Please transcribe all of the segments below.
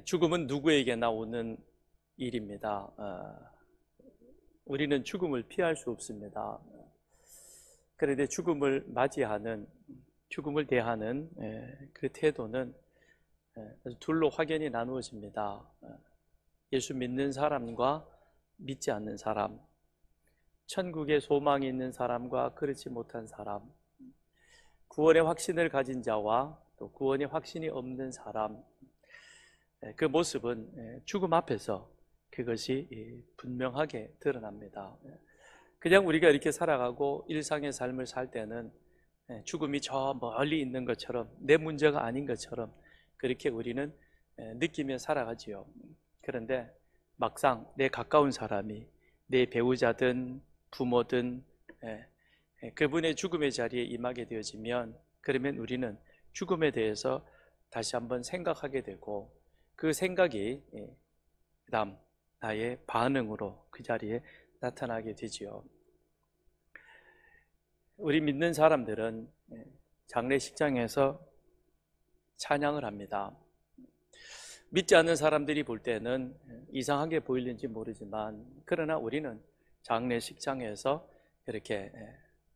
죽음은 누구에게나 오는 일입니다. 우리는 죽음을 피할 수 없습니다. 그런데 죽음을 맞이하는, 죽음을 대하는 그 태도는 둘로 확연히 나누어집니다. 예수 믿는 사람과 믿지 않는 사람, 천국에 소망이 있는 사람과 그렇지 못한 사람, 구원의 확신을 가진 자와 또 구원의 확신이 없는 사람, 그 모습은 죽음 앞에서 그것이 분명하게 드러납니다. 그냥 우리가 이렇게 살아가고 일상의 삶을 살 때는 죽음이 저 멀리 있는 것처럼, 내 문제가 아닌 것처럼 그렇게 우리는 느끼며 살아가지요. 그런데 막상 내 가까운 사람이, 내 배우자든 부모든 그분의 죽음의 자리에 임하게 되어지면, 그러면 우리는 죽음에 대해서 다시 한번 생각하게 되고, 그 생각이 그다음 나의 반응으로 그 자리에 나타나게 되지요. 우리 믿는 사람들은 장례식장에서 찬양을 합니다. 믿지 않는 사람들이 볼 때는 이상하게 보이는지 모르지만, 그러나 우리는 장례식장에서 이렇게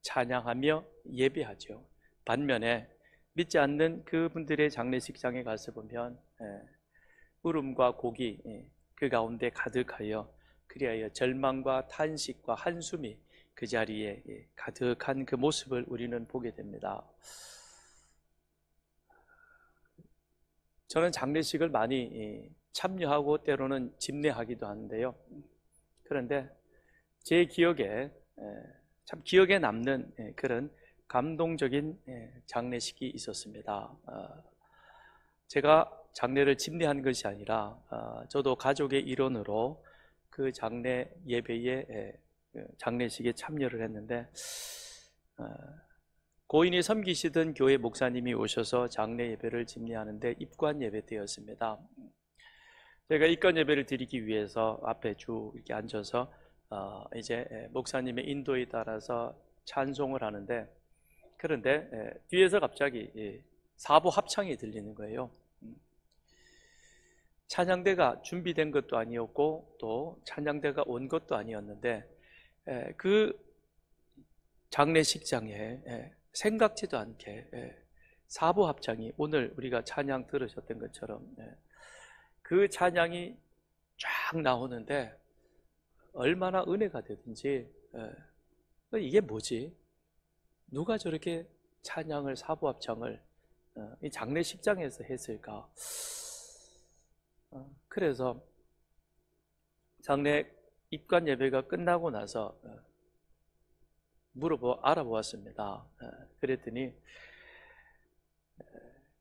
찬양하며 예배하죠. 반면에 믿지 않는 그분들의 장례식장에 가서 보면 울음과 고기 그 가운데 가득하여, 그리하여 절망과 탄식과 한숨이 그 자리에 가득한 그 모습을 우리는 보게 됩니다. 저는 장례식을 많이 참여하고 때로는 집례하기도 하는데요. 그런데 제 기억에 참 기억에 남는 그런 감동적인 장례식이 있었습니다. 제가 장례를 집례한 것이 아니라 저도 가족의 일원으로 그 장례 예배에, 장례식에 참여를 했는데, 고인이 섬기시던 교회 목사님이 오셔서 장례 예배를 집례하는데 입관 예배 때였습니다. 제가 입관 예배를 드리기 위해서 앞에 쭉 이렇게 앉아서 이제 목사님의 인도에 따라서 찬송을 하는데, 그런데 뒤에서 갑자기 사부 합창이 들리는 거예요. 찬양대가 준비된 것도 아니었고 또 찬양대가 온 것도 아니었는데, 그 장례식장에 생각지도 않게 사부 합창이, 오늘 우리가 찬양 들으셨던 것처럼 그 찬양이 쫙 나오는데, 얼마나 은혜가 되든지 이게 뭐지? 누가 저렇게 찬양을, 사부 합창을 이 장례식장에서 했을까? 그래서 장례 입관 예배가 끝나고 나서 알아보았습니다. 그랬더니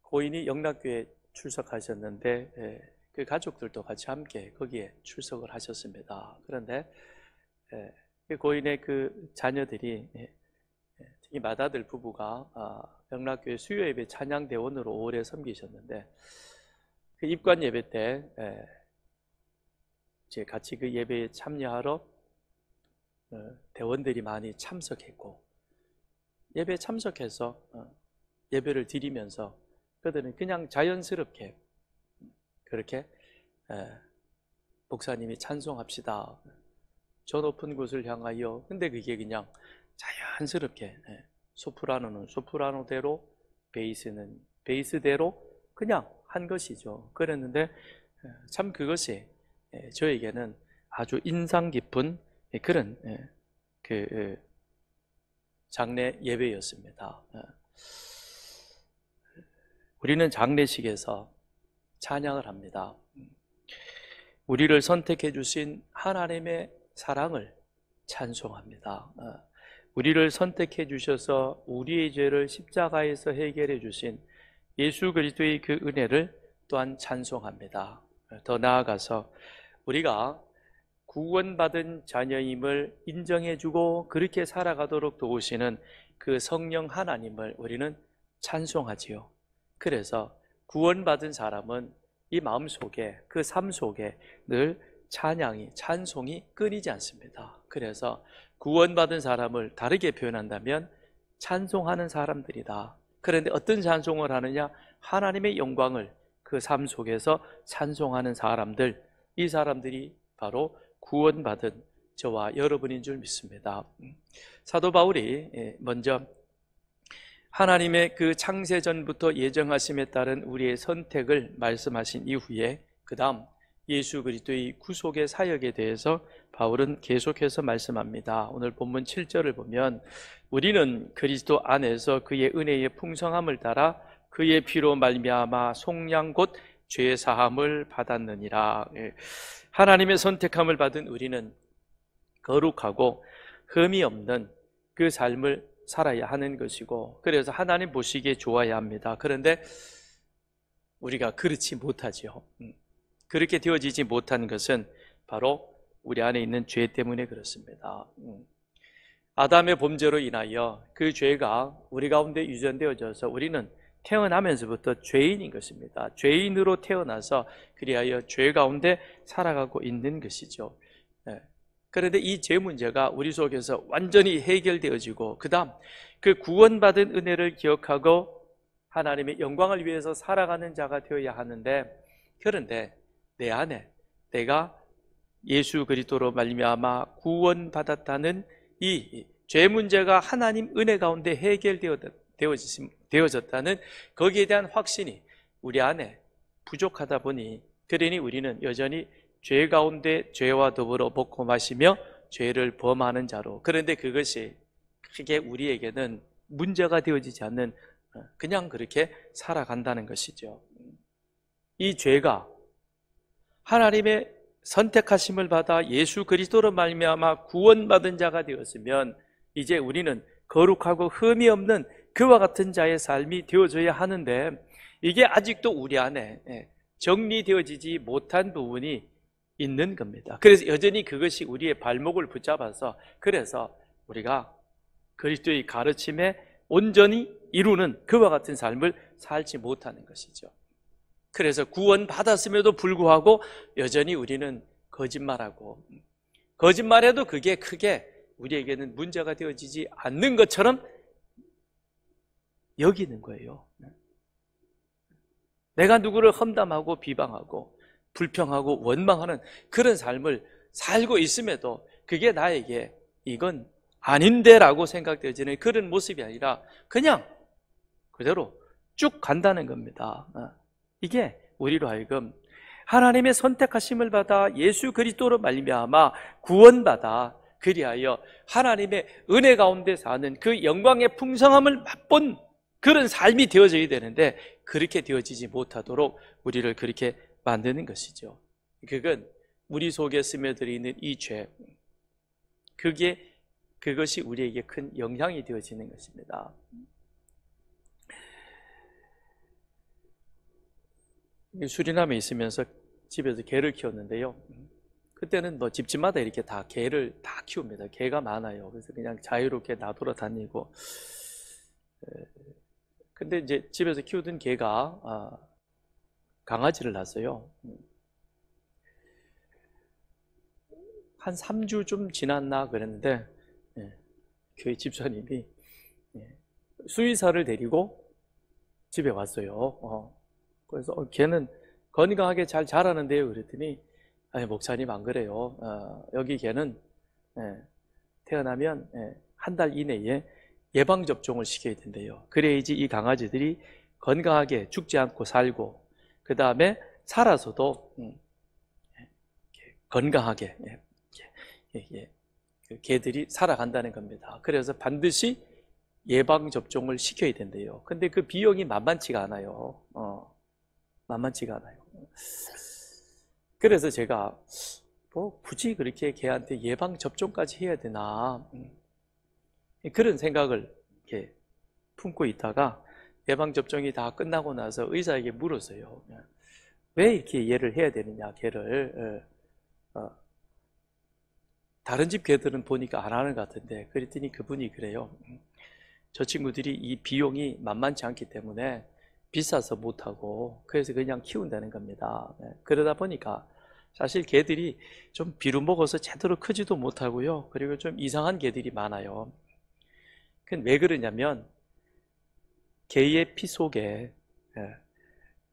고인이 영락교에 출석하셨는데 그 가족들도 같이 함께 거기에 출석을 하셨습니다. 그런데 그 고인의 그 자녀들이, 특히 맏아들 부부가 영락교회 수요예배 찬양대원으로 오래 섬기셨는데, 그 입관 예배 때 이제 같이 그 예배에 참여하러 대원들이 많이 참석했고, 예배에 참석해서 예배를 드리면서 그들은 그냥 자연스럽게 그렇게 목사님이 찬송합시다, 저 높은 곳을 향하여, 근데 그게 그냥 자연스럽게 소프라노는 소프라노대로, 베이스는 베이스대로 그냥 한 것이죠. 그랬는데 참 그것이 저에게는 아주 인상 깊은 그런 그 장례 예배였습니다. 우리는 장례식에서 찬양을 합니다. 우리를 선택해 주신 하나님의 사랑을 찬송합니다. 우리를 선택해 주셔서 우리의 죄를 십자가에서 해결해 주신 예수 그리스도의 그 은혜를 또한 찬송합니다. 더 나아가서 우리가 구원받은 자녀임을 인정해주고 그렇게 살아가도록 도우시는 그 성령 하나님을 우리는 찬송하지요. 그래서 구원받은 사람은 이 마음속에, 그 삶 속에 늘 찬양이, 찬송이 끊이지 않습니다. 그래서 구원받은 사람을 다르게 표현한다면 찬송하는 사람들이다. 그런데 어떤 찬송을 하느냐? 하나님의 영광을 그 삶 속에서 찬송하는 사람들, 이 사람들이 바로 구원받은 저와 여러분인 줄 믿습니다. 사도 바울이 먼저 하나님의 그 창세전부터 예정하심에 따른 우리의 선택을 말씀하신 이후에 그 다음 예수 그리스도의 구속의 사역에 대해서 바울은 계속해서 말씀합니다. 오늘 본문 7절을 보면 우리는 그리스도 안에서 그의 은혜의 풍성함을 따라 그의 피로 말미암아 속량 곧 죄 사함을 받았느니라. 하나님의 선택함을 받은 우리는 거룩하고 흠이 없는 그 삶을 살아야 하는 것이고, 그래서 하나님 보시기에 좋아야 합니다. 그런데 우리가 그렇지 못하지요. 그렇게 되어지지 못한 것은 바로 우리 안에 있는 죄 때문에 그렇습니다. 아담의 범죄로 인하여 그 죄가 우리 가운데 유전되어져서 우리는 태어나면서부터 죄인인 것입니다. 죄인으로 태어나서 그리하여 죄 가운데 살아가고 있는 것이죠. 그런데 이 죄 문제가 우리 속에서 완전히 해결되어지고 그 다음 그 구원받은 은혜를 기억하고 하나님의 영광을 위해서 살아가는 자가 되어야 하는데, 그런데 내 안에 내가 예수 그리스도로 말미암아 구원받았다는 이 죄 문제가 하나님 은혜 가운데 해결되어졌다는 거기에 대한 확신이 우리 안에 부족하다 보니, 그러니 우리는 여전히 죄 가운데 죄와 더불어 먹고 마시며 죄를 범하는 자로, 그런데 그것이 크게 우리에게는 문제가 되어지지 않는, 그냥 그렇게 살아간다는 것이죠. 이 죄가 하나님의 선택하심을 받아 예수 그리스도로 말미암아 구원받은 자가 되었으면 이제 우리는 거룩하고 흠이 없는 그와 같은 자의 삶이 되어져야 하는데, 이게 아직도 우리 안에 정리되어지지 못한 부분이 있는 겁니다. 그래서 여전히 그것이 우리의 발목을 붙잡아서, 그래서 우리가 그리스도의 가르침에 온전히 이루는 그와 같은 삶을 살지 못하는 것이죠. 그래서 구원받았음에도 불구하고 여전히 우리는 거짓말하고, 거짓말해도 그게 크게 우리에게는 문제가 되어지지 않는 것처럼 여기는 거예요. 내가 누구를 험담하고 비방하고 불평하고 원망하는 그런 삶을 살고 있음에도 그게 나에게 이건 아닌데 라고 생각되어지는 그런 모습이 아니라 그냥 그대로 쭉 간다는 겁니다. 이게 우리로 하여금 하나님의 선택하심을 받아 예수 그리스도로 말미암아 구원받아 그리하여 하나님의 은혜 가운데 사는 그 영광의 풍성함을 맛본 그런 삶이 되어져야 되는데, 그렇게 되어지지 못하도록 우리를 그렇게 만드는 것이죠. 그건 우리 속에 스며들어 있는 이 죄, 그것이 우리에게 큰 영향이 되어지는 것입니다. 수리남에 있으면서 집에서 개를 키웠는데요. 그때는 뭐 집집마다 이렇게 다 개를 다 키웁니다. 개가 많아요. 그래서 그냥 자유롭게 나돌아다니고. 근데 이제 집에서 키우던 개가 강아지를 낳았어요. 한 3주 좀 지났나 그랬는데 교회 집사님이 수의사를 데리고 집에 왔어요. 그래서 걔는 건강하게 잘 자라는데요 그랬더니, 아니 목사님 안 그래요. 여기 걔는 태어나면 한 달 이내에 예방접종을 시켜야 된대요. 그래야지 이 강아지들이 건강하게 죽지 않고 살고, 그 다음에 살아서도 건강하게 개들이 살아간다는 겁니다. 그래서 반드시 예방접종을 시켜야 된대요. 근데 그 비용이 만만치가 않아요. 만만치가 않아요. 그래서 제가 뭐 굳이 그렇게 개한테 예방접종까지 해야 되나, 그런 생각을 이렇게 품고 있다가 예방접종이 다 끝나고 나서 의사에게 물었어요. 왜 이렇게 얘를 해야 되느냐, 개를. 다른 집 개들은 보니까 안 하는 것 같은데, 그랬더니 그분이 그래요. 저 친구들이 이 비용이 만만치 않기 때문에 비싸서 못하고, 그래서 그냥 키운다는 겁니다. 그러다 보니까 사실 개들이 좀 비루 먹어서 제대로 크지도 못하고요. 그리고 좀 이상한 개들이 많아요. 그건 왜 그러냐면 개의 피 속에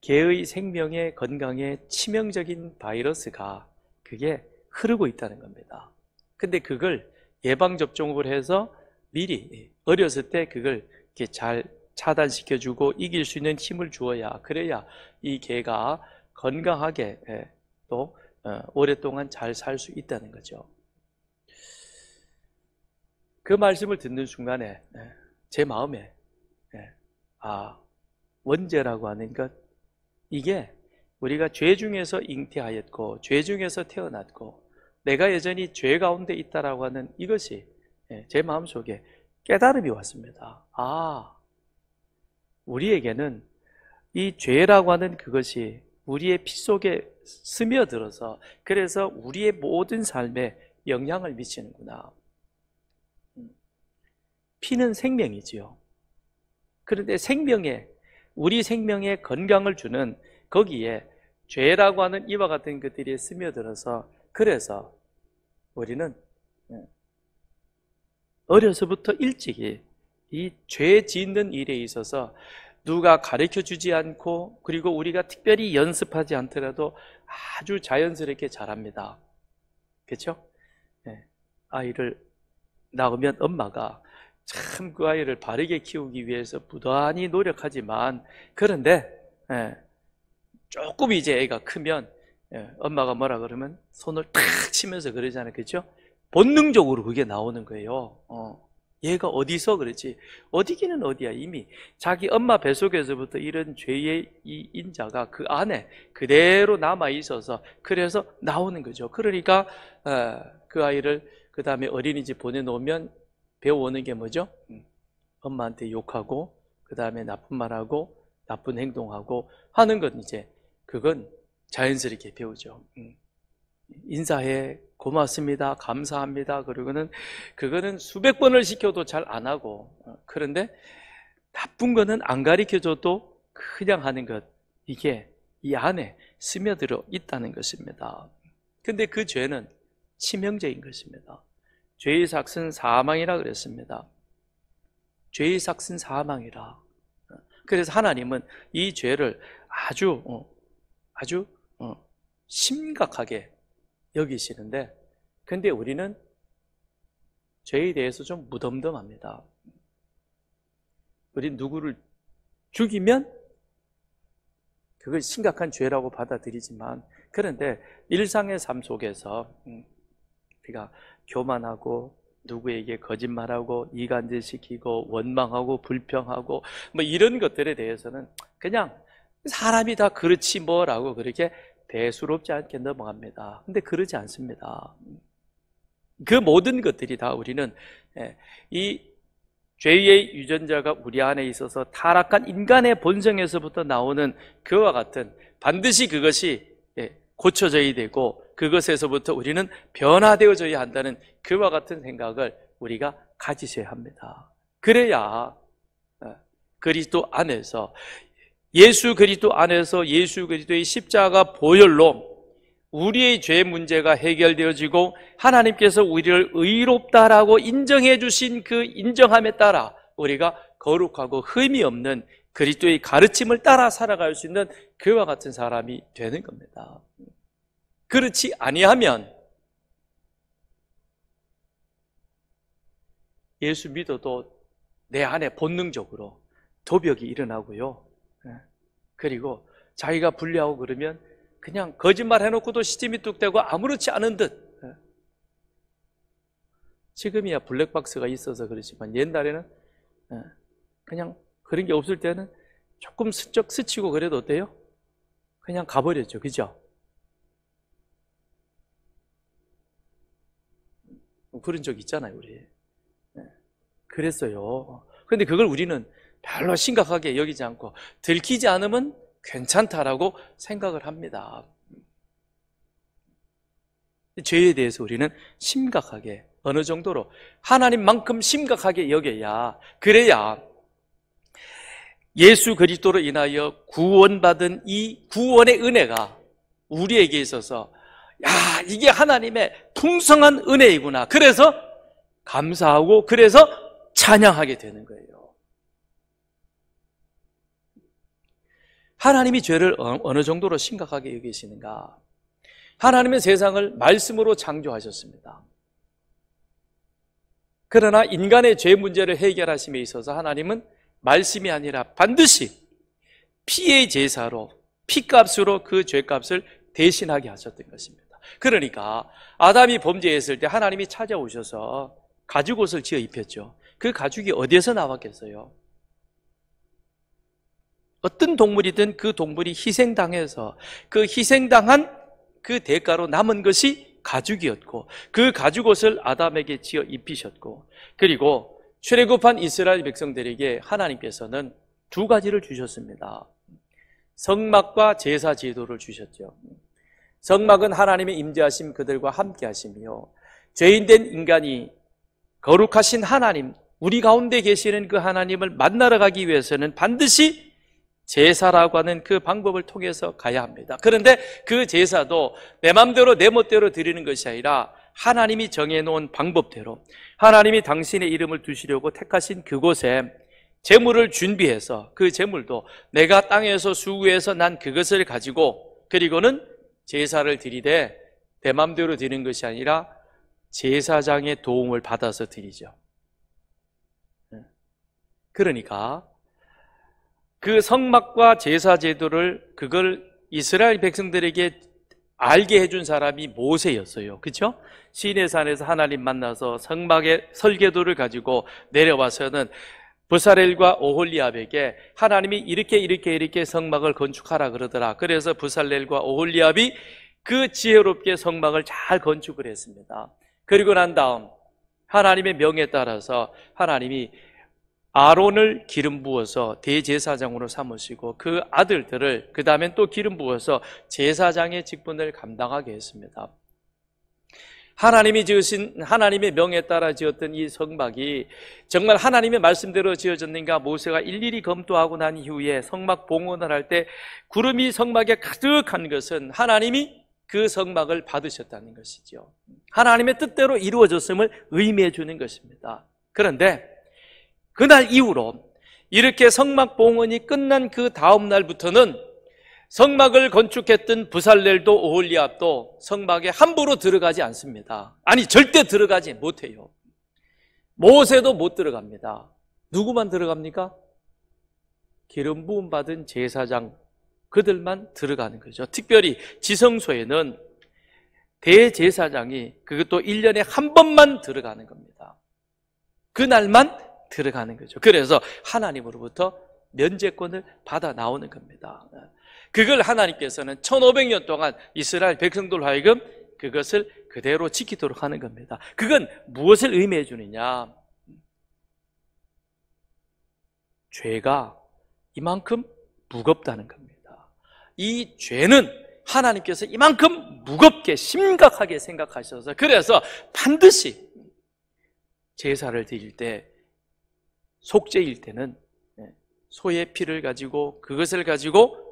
개의 생명에 건강에 치명적인 바이러스가 그게 흐르고 있다는 겁니다. 근데 그걸 예방접종을 해서 미리 어렸을 때 그걸 이렇게 잘 차단시켜주고 이길 수 있는 힘을 주어야, 그래야 이 개가 건강하게 또 오랫동안 잘 살 수 있다는 거죠. 그 말씀을 듣는 순간에 제 마음에 원죄라고 하는 것, 이게 우리가 죄 중에서 잉태하였고 죄 중에서 태어났고 내가 여전히 죄 가운데 있다라고 하는 이것이 제 마음속에 깨달음이 왔습니다. 우리에게는 이 죄라고 하는 그것이 우리의 피 속에 스며들어서 그래서 우리의 모든 삶에 영향을 미치는구나. 피는 생명이지요. 그런데 우리 생명에 건강을 주는 거기에 죄라고 하는 이와 같은 것들이 스며들어서, 그래서 우리는 어려서부터 일찍이 이 죄 짓는 일에 있어서 누가 가르쳐 주지 않고, 그리고 우리가 특별히 연습하지 않더라도 아주 자연스럽게 자랍니다. 그렇죠? 아이를 낳으면 엄마가 참 그 아이를 바르게 키우기 위해서 부단히 노력하지만, 그런데 조금 이제 애가 크면 엄마가 뭐라 그러면 손을 탁 치면서 그러잖아요. 그렇죠? 본능적으로 그게 나오는 거예요. 얘가 어디서 그렇지? 어디기는 어디야. 이미 자기 엄마 뱃속에서부터 이런 죄의 이 인자가 그 안에 그대로 남아 있어서 그래서 나오는 거죠. 그러니까 그 아이를 그 다음에 어린이집 보내놓으면 배워오는 게 뭐죠? 엄마한테 욕하고 그 다음에 나쁜 말하고 나쁜 행동하고 하는 건 이제 그건 자연스럽게 배우죠. 인사해, 고맙습니다, 감사합니다. 그러고는 그거는 수백 번을 시켜도 잘 안 하고, 그런데 나쁜 거는 안 가르쳐줘도 그냥 하는 것, 이게 이 안에 스며들어 있다는 것입니다. 근데 그 죄는 치명적인 것입니다. 죄의 삭은 사망이라 그랬습니다. 죄의 삭은 사망이라. 그래서 하나님은 이 죄를 아주 심각하게 여기시는데, 근데 우리는 죄에 대해서 좀 무덤덤합니다. 우리 누구를 죽이면 그걸 심각한 죄라고 받아들이지만, 그런데 일상의 삶 속에서 우리가 교만하고 누구에게 거짓말하고 이간질시키고 원망하고 불평하고 뭐 이런 것들에 대해서는 그냥 사람이 다 그렇지 뭐라고 그렇게 대수롭지 않게 넘어갑니다. 근데 그러지 않습니다. 그 모든 것들이 다 우리는 이 죄의 유전자가 우리 안에 있어서 타락한 인간의 본성에서부터 나오는 그와 같은, 반드시 그것이 고쳐져야 되고 그것에서부터 우리는 변화되어져야 한다는 그와 같은 생각을 우리가 가지셔야 합니다. 그래야 그리스도 안에서, 예수 그리스도 안에서 예수 그리스도의 십자가 보혈로 우리의 죄 문제가 해결되어지고 하나님께서 우리를 의롭다라고 인정해 주신 그 인정함에 따라 우리가 거룩하고 흠이 없는 그리스도의 가르침을 따라 살아갈 수 있는 그와 같은 사람이 되는 겁니다. 그렇지 아니하면 예수 믿어도 내 안에 본능적으로 도벽이 일어나고요. 그리고 자기가 불리하고 그러면 그냥 거짓말 해놓고도 시침이 뚝 떼고 아무렇지 않은 듯. 지금이야 블랙박스가 있어서 그렇지만 옛날에는 그냥 그런 게 없을 때는 조금 슬쩍 스치고 그래도 어때요? 그냥 가버렸죠. 그죠? 그런 적 있잖아요, 우리. 그랬어요. 그런데 그걸 우리는 별로 심각하게 여기지 않고 들키지 않으면 괜찮다라고 생각을 합니다. 죄에 대해서 우리는 심각하게, 어느 정도로 하나님만큼 심각하게 여겨야, 그래야 예수 그리스도로 인하여 구원받은 이 구원의 은혜가 우리에게 있어서, 야, 이게 하나님의 풍성한 은혜이구나. 그래서 감사하고 그래서 찬양하게 되는 거예요. 하나님이 죄를 어느 정도로 심각하게 여기시는가? 하나님은 세상을 말씀으로 창조하셨습니다. 그러나 인간의 죄 문제를 해결하심에 있어서 하나님은 말씀이 아니라 반드시 피의 제사로, 피값으로 그 죄값을 대신하게 하셨던 것입니다. 그러니까 아담이 범죄했을 때 하나님이 찾아오셔서 가죽옷을 지어 입혔죠. 그 가죽이 어디에서 나왔겠어요? 어떤 동물이든 그 동물이 희생당해서 그 희생당한 그 대가로 남은 것이 가죽이었고, 그 가죽옷을 아담에게 지어 입히셨고, 그리고 출애굽한 이스라엘 백성들에게 하나님께서는 두 가지를 주셨습니다. 성막과 제사 제도를 주셨죠. 성막은 하나님의 임재하심 그들과 함께 하시며, 죄인된 인간이 거룩하신 하나님, 우리 가운데 계시는 그 하나님을 만나러 가기 위해서는 반드시 제사라고 하는 그 방법을 통해서 가야 합니다. 그런데 그 제사도 내 마음대로 내 멋대로 드리는 것이 아니라 하나님이 정해놓은 방법대로, 하나님이 당신의 이름을 두시려고 택하신 그곳에 제물을 준비해서, 그 제물도 내가 땅에서 수고해서 난 그것을 가지고, 그리고는 제사를 드리되 내 마음대로 드리는 것이 아니라 제사장의 도움을 받아서 드리죠. 그러니까 그 성막과 제사 제도를, 그걸 이스라엘 백성들에게 알게 해준 사람이 모세였어요. 그렇죠? 시내산에서 하나님 만나서 성막의 설계도를 가지고 내려와서는 부살렐과 오홀리압에게 하나님이 이렇게 성막을 건축하라 그러더라. 그래서 부살렐과 오홀리압이 그 지혜롭게 성막을 잘 건축을 했습니다. 그리고 난 다음 하나님의 명에 따라서 하나님이 아론을 기름 부어서 대제사장으로 삼으시고 그 아들들을 그 다음엔 또 기름 부어서 제사장의 직분을 감당하게 했습니다. 하나님이 지으신, 하나님의 명에 따라 지었던 이 성막이 정말 하나님의 말씀대로 지어졌는가, 모세가 일일이 검토하고 난 이후에 성막 봉헌을 할 때 구름이 성막에 가득한 것은 하나님이 그 성막을 받으셨다는 것이죠. 하나님의 뜻대로 이루어졌음을 의미해 주는 것입니다. 그런데 그날 이후로 이렇게 성막 봉헌이 끝난 그 다음 날부터는 성막을 건축했던 부살렐도 오홀리압도 성막에 함부로 들어가지 않습니다. 아니, 절대 들어가지 못해요. 모세도 못 들어갑니다. 누구만 들어갑니까? 기름 부음 받은 제사장, 그들만 들어가는 거죠. 특별히 지성소에는 대제사장이 그것도 1년에 한 번만 들어가는 겁니다. 그날만 들어가는 거죠. 그래서 하나님으로부터 면제권을 받아 나오는 겁니다. 그걸 하나님께서는 1500년 동안 이스라엘 백성들 하여금 그것을 그대로 지키도록 하는 겁니다. 그건 무엇을 의미해 주느냐? 죄가 이만큼 무겁다는 겁니다. 이 죄는 하나님께서 이만큼 무겁게 심각하게 생각하셔서, 그래서 반드시 제사를 드릴 때, 속죄일 때는 소의 피를 가지고 그것을 가지고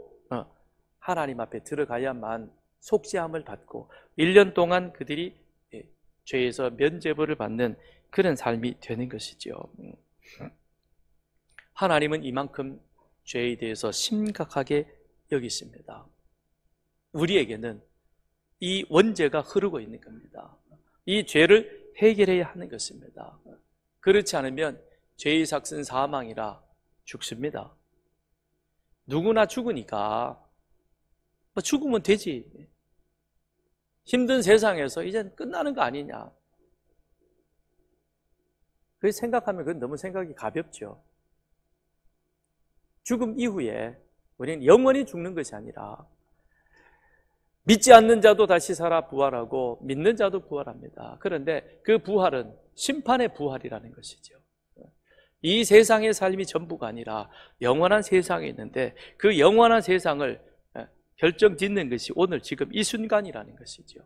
하나님 앞에 들어가야만 속죄함을 받고 1년 동안 그들이 죄에서 면죄부를 받는 그런 삶이 되는 것이죠. 하나님은 이만큼 죄에 대해서 심각하게 여기십니다. 우리에게는 이 원죄가 흐르고 있는 겁니다. 이 죄를 해결해야 하는 것입니다. 그렇지 않으면 죄의 삭은 사망이라 죽습니다. 누구나 죽으니까 죽으면 되지. 힘든 세상에서 이젠 끝나는 거 아니냐. 그렇게 생각하면 그건 너무 생각이 가볍죠. 죽음 이후에 우리는 영원히 죽는 것이 아니라 믿지 않는 자도 다시 살아 부활하고 믿는 자도 부활합니다. 그런데 그 부활은 심판의 부활이라는 것이죠. 이 세상의 삶이 전부가 아니라 영원한 세상에 있는데 그 영원한 세상을 결정짓는 것이 오늘 지금 이 순간이라는 것이죠.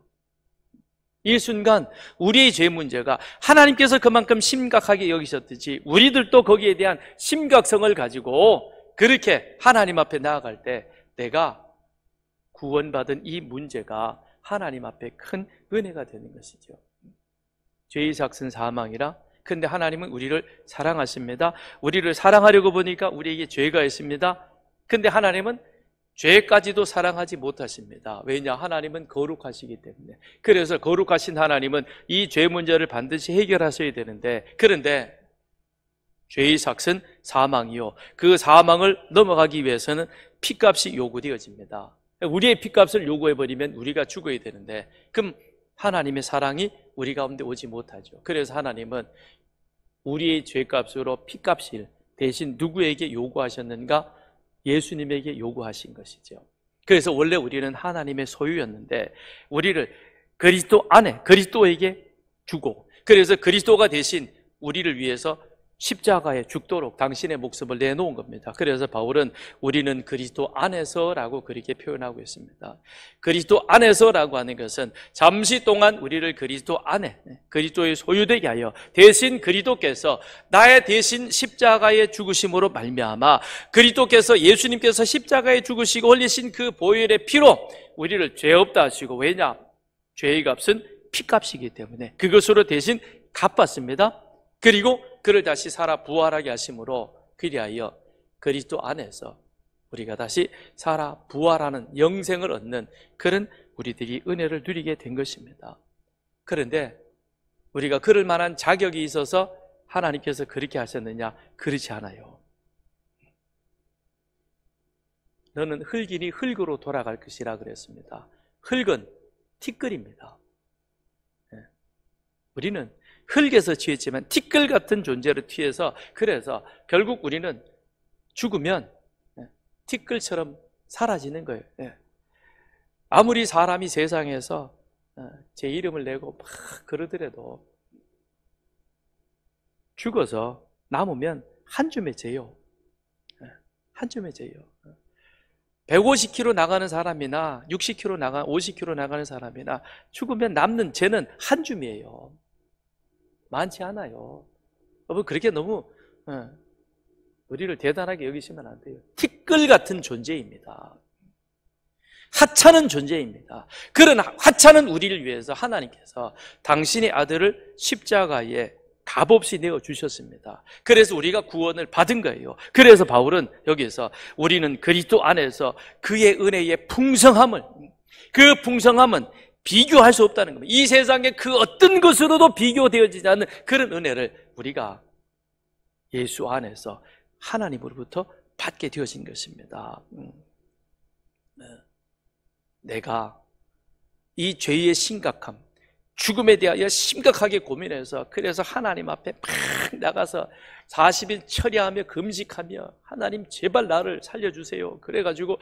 이 순간 우리의 죄 문제가 하나님께서 그만큼 심각하게 여기셨듯이 우리들도 거기에 대한 심각성을 가지고 그렇게 하나님 앞에 나아갈 때 내가 구원받은 이 문제가 하나님 앞에 큰 은혜가 되는 것이죠. 죄의 삭은 사망이라. 근데 하나님은 우리를 사랑하십니다. 우리를 사랑하려고 보니까 우리에게 죄가 있습니다. 근데 하나님은 죄까지도 사랑하지 못하십니다. 왜냐? 하나님은 거룩하시기 때문에. 그래서 거룩하신 하나님은 이 죄 문제를 반드시 해결하셔야 되는데, 그런데 죄의 삭은 사망이요, 그 사망을 넘어가기 위해서는 피값이 요구되어집니다. 우리의 피값을 요구해버리면 우리가 죽어야 되는데, 그럼 하나님의 사랑이 우리 가운데 오지 못하죠. 그래서 하나님은 우리의 죄값으로 피값을 대신 누구에게 요구하셨는가? 예수님에게 요구하신 것이죠. 그래서 원래 우리는 하나님의 소유였는데 우리를 그리스도 안에 그리스도에게 주고, 그래서 그리스도가 대신 우리를 위해서 십자가에 죽도록 당신의 목숨을 내놓은 겁니다. 그래서 바울은 우리는 그리스도 안에서라고 그렇게 표현하고 있습니다. 그리스도 안에서라고 하는 것은 잠시 동안 우리를 그리스도 안에, 그리스도의 소유되게 하여 대신 그리스도께서 나의 대신 십자가에 죽으심으로 말미암아 그리스도께서, 예수님께서 십자가에 죽으시고 흘리신 그 보혈의 피로 우리를 죄 없다 하시고, 왜냐? 죄의 값은 피값이기 때문에 그것으로 대신 갚았습니다. 그리고 그를 다시 살아 부활하게 하심으로 그리하여 그리스도 안에서 우리가 다시 살아 부활하는 영생을 얻는 그런 우리들이 은혜를 누리게 된 것입니다. 그런데 우리가 그럴 만한 자격이 있어서 하나님께서 그렇게 하셨느냐? 그렇지 않아요. 너는 흙이니 흙으로 돌아갈 것이라 그랬습니다. 흙은 티끌입니다. 우리는 흙에서 취했지만 티끌 같은 존재로 취해서, 그래서 결국 우리는 죽으면 티끌처럼 사라지는 거예요. 아무리 사람이 세상에서 제 이름을 내고 막 그러더라도 죽어서 남으면 한 줌의 재요. 한 줌의 재요. 150km 나가는 사람이나 60km 50km 나가는 사람이나 죽으면 남는 재는 한 줌이에요. 많지 않아요. 여러분, 그렇게 너무 우리를 대단하게 여기시면 안 돼요. 티끌 같은 존재입니다. 하찮은 존재입니다. 그런 하찮은 우리를 위해서 하나님께서 당신의 아들을 십자가에 값없이 내어주셨습니다. 그래서 우리가 구원을 받은 거예요. 그래서 바울은 여기서 우리는 그리스도 안에서 그의 은혜의 풍성함을, 그 풍성함은 비교할 수 없다는 겁니다. 이 세상의 그 어떤 것으로도 비교되어지지 않는 그런 은혜를 우리가 예수 안에서 하나님으로부터 받게 되어진 것입니다. 내가 이 죄의 심각함, 죽음에 대하여 심각하게 고민해서, 그래서 하나님 앞에 막 나가서 40일 철야하며 금식하며, 하나님 제발 나를 살려주세요. 그래가지고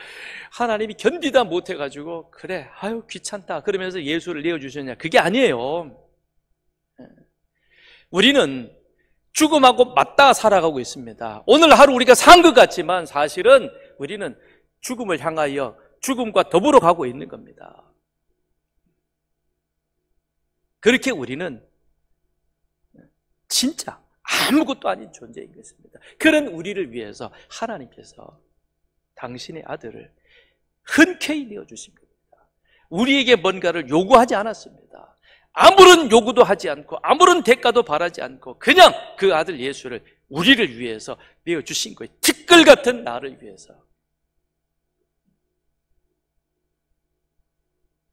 하나님이 견디다 못해가지고, 그래 아유 귀찮다 그러면서 예수를 내어주셨냐? 그게 아니에요. 우리는 죽음하고 맞닿아 살아가고 있습니다. 오늘 하루 우리가 산 것 같지만 사실은 우리는 죽음을 향하여 죽음과 더불어 가고 있는 겁니다. 그렇게 우리는 진짜 아무것도 아닌 존재인 것입니다. 그런 우리를 위해서 하나님께서 당신의 아들을 흔쾌히 내어주신 겁니다. 우리에게 뭔가를 요구하지 않았습니다. 아무런 요구도 하지 않고 아무런 대가도 바라지 않고 그냥 그 아들 예수를 우리를 위해서 내어주신 거예요. 티끌 같은 나를 위해서.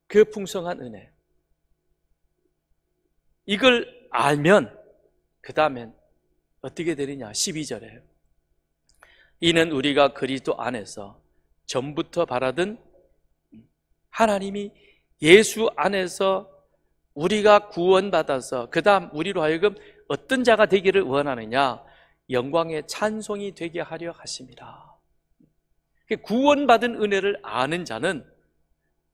그 풍성한 은혜, 이걸 알면 그 다음엔 어떻게 되느냐? 12절에 이는 우리가 그리스도 안에서 전부터 바라던 하나님이 예수 안에서 우리가 구원받아서 그 다음 우리로 하여금 어떤 자가 되기를 원하느냐? 영광의 찬송이 되게 하려 하심이라. 구원받은 은혜를 아는 자는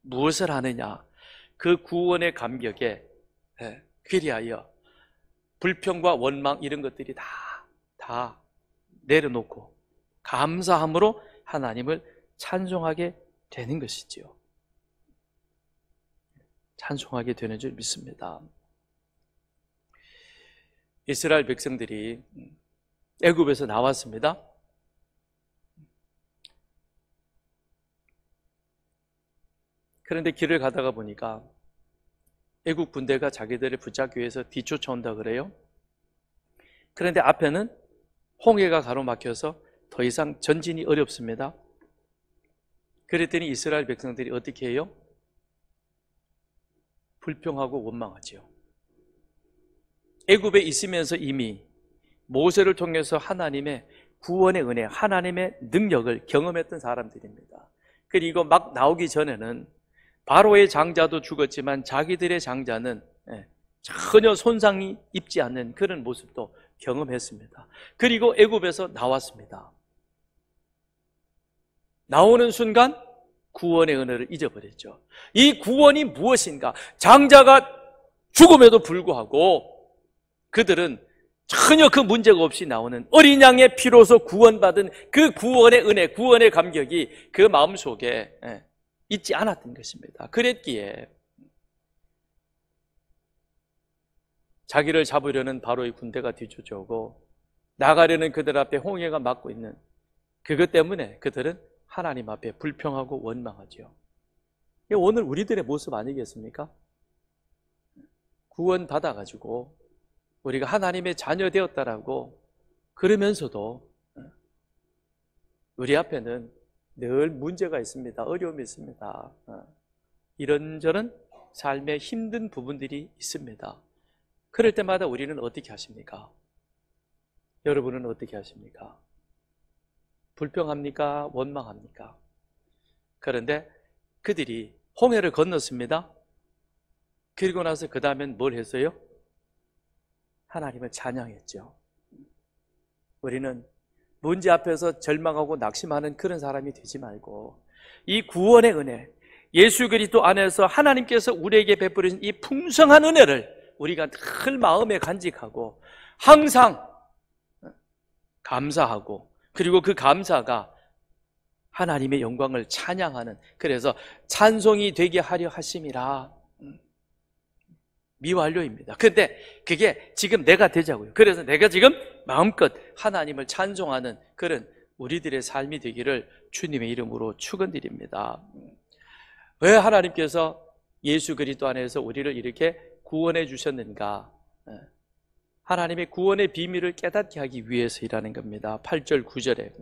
무엇을 하느냐? 그 구원의 감격에 그리하여 불평과 원망 이런 것들이 다 내려놓고 감사함으로 하나님을 찬송하게 되는 것이지요. 찬송하게 되는 줄 믿습니다. 이스라엘 백성들이 애굽에서 나왔습니다. 그런데 길을 가다가 보니까 애국 군대가 자기들을 붙잡기 위해서 뒤쫓아온다 그래요. 그런데 앞에는 홍해가 가로막혀서 더 이상 전진이 어렵습니다. 그랬더니 이스라엘 백성들이 어떻게 해요? 불평하고 원망하지요. 애굽에 있으면서 이미 모세를 통해서 하나님의 구원의 은혜, 하나님의 능력을 경험했던 사람들입니다. 그리고 막 나오기 전에는 바로의 장자도 죽었지만 자기들의 장자는 전혀 손상이 입지 않는 그런 모습도 경험했습니다. 그리고 애굽에서 나왔습니다. 나오는 순간 구원의 은혜를 잊어버렸죠. 이 구원이 무엇인가? 장자가 죽음에도 불구하고 그들은 전혀 그 문제가 없이 나오는 어린 양의 피로서 구원받은 그 구원의 은혜, 구원의 감격이 그 마음속에 있지 않았던 것입니다. 그랬기에 자기를 잡으려는 바로의 군대가 뒤쫓아오고 나가려는 그들 앞에 홍해가 막고 있는 그것 때문에 그들은 하나님 앞에 불평하고 원망하죠. 오늘 우리들의 모습 아니겠습니까? 구원 받아가지고 우리가 하나님의 자녀 되었다라고 그러면서도 우리 앞에는 늘 문제가 있습니다. 어려움이 있습니다. 이런저런 삶의 힘든 부분들이 있습니다. 그럴 때마다 우리는 어떻게 하십니까? 여러분은 어떻게 하십니까? 불평합니까? 원망합니까? 그런데 그들이 홍해를 건넜습니다. 그리고 나서 그 다음엔 뭘 했어요? 하나님을 찬양했죠. 우리는 문제 앞에서 절망하고 낙심하는 그런 사람이 되지 말고 이 구원의 은혜, 예수 그리스도 안에서 하나님께서 우리에게 베푸신 이 풍성한 은혜를 우리가 늘 마음에 간직하고 항상 감사하고 그리고 그 감사가 하나님의 영광을 찬양하는, 그래서 찬송이 되게 하려 하심이라 미완료입니다. 근데 그게 지금 내가 되자고요. 그래서 내가 지금 마음껏 하나님을 찬송하는 그런 우리들의 삶이 되기를 주님의 이름으로 축원드립니다. 왜 하나님께서 예수 그리스도 안에서 우리를 이렇게 구원해 주셨는가? 하나님의 구원의 비밀을 깨닫게 하기 위해서이라는 겁니다. 8절 9절에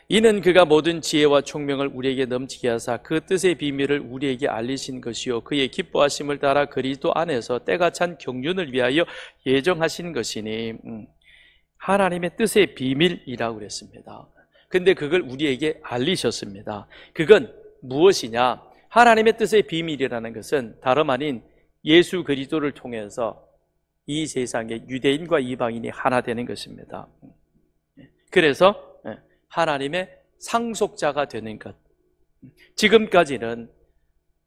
이는 그가 모든 지혜와 총명을 우리에게 넘치게 하사 그 뜻의 비밀을 우리에게 알리신 것이요 그의 기뻐하심을 따라 그리스도 안에서 때가 찬 경륜을 위하여 예정하신 것이니 하나님의 뜻의 비밀이라고 그랬습니다. 근데 그걸 우리에게 알리셨습니다. 그건 무엇이냐? 하나님의 뜻의 비밀이라는 것은 다름 아닌 예수 그리스도를 통해서 이 세상에 유대인과 이방인이 하나 되는 것입니다. 그래서 하나님의 상속자가 되는 것. 지금까지는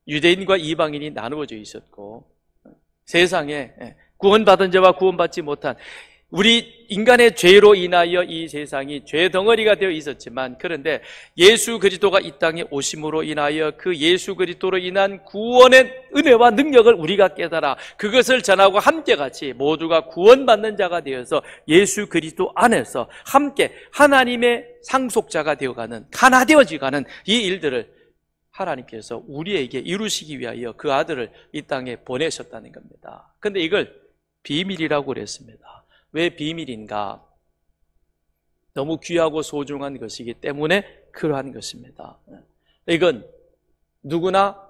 유대인과 이방인이 나누어져 있었고 세상에 구원받은 자와 구원받지 못한 우리 인간의 죄로 인하여 이 세상이 죄 덩어리가 되어 있었지만, 그런데 예수 그리스도가 이 땅에 오심으로 인하여 그 예수 그리스도로 인한 구원의 은혜와 능력을 우리가 깨달아 그것을 전하고 함께 같이 모두가 구원받는 자가 되어서 예수 그리스도 안에서 함께 하나님의 상속자가 되어가는, 하나 되어지가는 이 일들을 하나님께서 우리에게 이루시기 위하여 그 아들을 이 땅에 보내셨다는 겁니다. 그런데 이걸 비밀이라고 그랬습니다. 왜 비밀인가? 너무 귀하고 소중한 것이기 때문에 그러한 것입니다. 이건 누구나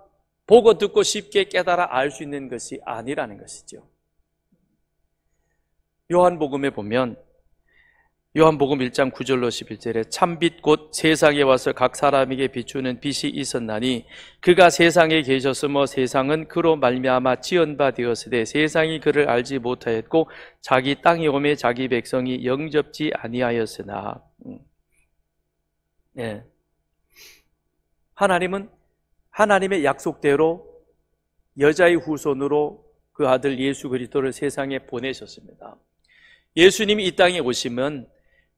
보고 듣고 쉽게 깨달아 알 수 있는 것이 아니라는 것이죠. 요한복음에 보면 요한복음 1장 9절로 11절에 참빛 곧 세상에 와서 각 사람에게 비추는 빛이 있었나니 그가 세상에 계셨으며 세상은 그로 말미암아 지은 바 되었으되 세상이 그를 알지 못하였고 자기 땅에 오매 자기 백성이 영접지 아니하였으나. 하나님은 하나님의 약속대로 여자의 후손으로 그 아들 예수 그리스도를 세상에 보내셨습니다. 예수님이 이 땅에 오시면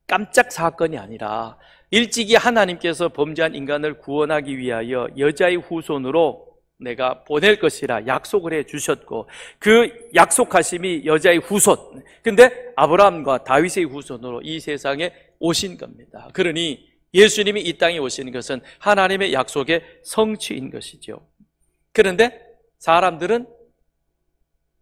깜짝 사건이 아니라 일찍이 하나님께서 범죄한 인간을 구원하기 위하여 여자의 후손으로 내가 보낼 것이라 약속을 해 주셨고, 그 약속하심이 여자의 후손, 근데 아브라함과 다윗의 후손으로 이 세상에 오신 겁니다. 그러니 예수님이 이 땅에 오신 것은 하나님의 약속의 성취인 것이죠. 그런데 사람들은